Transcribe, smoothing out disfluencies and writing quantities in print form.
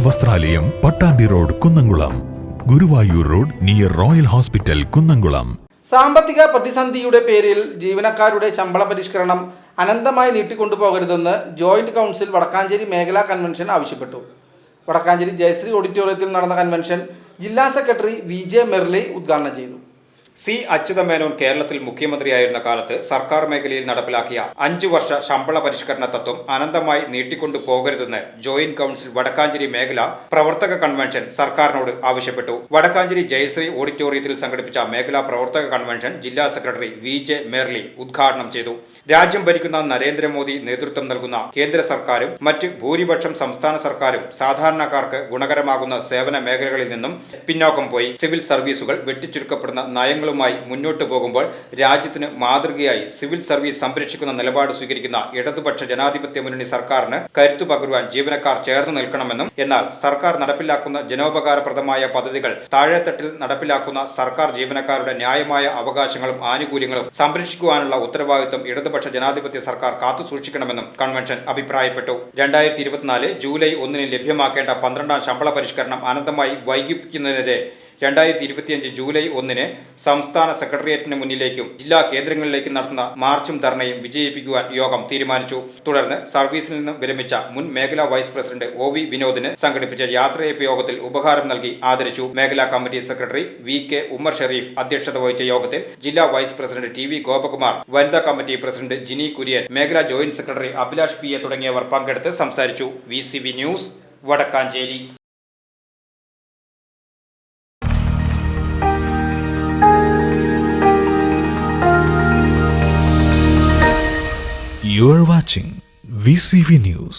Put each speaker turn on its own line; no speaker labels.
വസ്ത്രാലയം, Pattambi road, Kunnamkulam. Guruvayur road near Royal hospital, Kunnamkulam.
സാമ്പത്തിക പ്രതിസന്ധിയുടെ പേരിൽ ജീവനക്കാരുടെ ശമ്പള പരിഷ്കരണം അനന്തമായി നീട്ടിക്കൊണ്ടുപോകരുതെന്ന് ജോയിന്റ് കൗൺസിൽ വടക്കാഞ്ചേരി മേഖലാ കൺവെൻഷൻ ആവശ്യപ്പെട്ടു. വടക്കാഞ്ചേരി ജയശ്രീ ഓഡിറ്റോറിയത്തിൽ നടന്ന കൺവെൻഷൻ ജില്ലാ സെക്രട്ടറി VJ മെർലി ഉദ്ഘാടനം ചെയ്തു.
സി അച്യുതമേനോൻ കേരളത്തിൽ മുഖ്യമന്ത്രിയായിരുന്ന കാലത്ത് സർക്കാർ മേഖലയിൽ നടപ്പിലാക്കിയ 5 വർഷ ശമ്പള പരിഷ്കരണ തത്വം അനന്തമായി നീട്ടിക്കൊണ്ടു പോകരുതെന്ന് ജോയിന്റ് കൗൺസിൽ വടക്കാഞ്ചേരി മേഖല പ്രവർത്തക കൺവെൻഷൻ സർക്കാരിനോട് ആവശ്യപ്പെട്ടു. വടക്കാഞ്ചേരി ജയശ്രീ ഓഡിറ്റോറിയത്തിൽ സംഘടിപ്പിച്ച മേഖലാ പ്രവർത്തക കൺവെൻഷൻ ജില്ലാ സെക്രട്ടറി VJ മെർലി ഉദ്ഘാടനം ചെയ്തു. രാജ്യം ഭരിക്കുന്ന നരേന്ദ്രമോദി നേതൃത്വം നൽകുന്ന കേന്ദ്ര സർക്കാരും മറ്റ് ഭൂരിപക്ഷം സംസ്ഥാന സർക്കാരും സാധാരണക്കാർക്ക് ഗുണകരമാകുന്ന സേവന മേഖലകളിൽ നിന്നും പിന്നോക്കം പോയി സിവിൽ സർവീസുകൾ വെട്ടിച്ചുരുക്കപ്പെടുന്ന നയങ്ങൾ മുന്നോട്ടു പോകുമ്പോൾ രാജ്യത്തിന് മാതൃകയായി സിവിൽ സർവീസ് സംരക്ഷിക്കുന്ന നിലപാട് സ്വീകരിക്കുന്ന ഇടതുപക്ഷ ജനാധിപത്യ മുന്നണി സർക്കാരിന് കരുത്തു പകരുവാൻ ജീവനക്കാർ ചേർന്ന് നിൽക്കണമെന്നും, എന്നാൽ സർക്കാർ നടപ്പിലാക്കുന്ന ജനോപകാരപ്രദമായ പദ്ധതികൾ താഴെത്തട്ടിൽ നടപ്പിലാക്കുന്ന സർക്കാർ ജീവനക്കാരുടെ ന്യായമായ അവകാശങ്ങളും ആനുകൂല്യങ്ങളും സംരക്ഷിക്കുവാനുള്ള ഉത്തരവാദിത്വം ഇടതുപക്ഷ ജനാധിപത്യ സർക്കാർ കാത്തുസൂക്ഷിക്കണമെന്നും കൺവെൻഷൻ അഭിപ്രായപ്പെട്ടു. 2024 ജൂലൈ 1 ലഭ്യമാക്കേണ്ട 12ാം ശമ്പള പരിഷ്കരണം അനന്തമായി വൈകിപ്പിക്കുന്നതിനെതിരെ 2025 ജൂലൈ 1 സംസ്ഥാന സെക്രട്ടേറിയറ്റിന് മുന്നിലേക്കും ജില്ലാ കേന്ദ്രങ്ങളിലേക്കും നടത്തുന്ന മാർച്ചും ധർണയും വിജയിപ്പിക്കുവാൻ യോഗം തീരുമാനിച്ചു. തുടർന്ന് സർവീസിൽ നിന്ന് വിരമിച്ച മുൻ മേഖലാ വൈസ് പ്രസിഡന്റ് OV വിനോദിന് സംഘടിപ്പിച്ച യാത്രയയപ്പ് യോഗത്തിൽ ഉപഹാരം നൽകി ആദരിച്ചു. മേഖലാ committee secretary VK Ummer Sharif അധ്യക്ഷത വഹിച്ച യോഗത്തിൽ ജില്ലാ വൈസ് പ്രസിഡന്റ് TV ഗോപകുമാർ, വനിതാ കമ്മിറ്റി പ്രസിഡന്റ് ജിനി കുര്യൻ, മേഖലാ ജോയിന്റ് സെക്രട്ടറി അഭിലാഷ് PA തുടങ്ങിയവർ പങ്കെടുത്ത് സംസാരിച്ചു. VCV news, Vadakkanchery.
You are watching VCV News.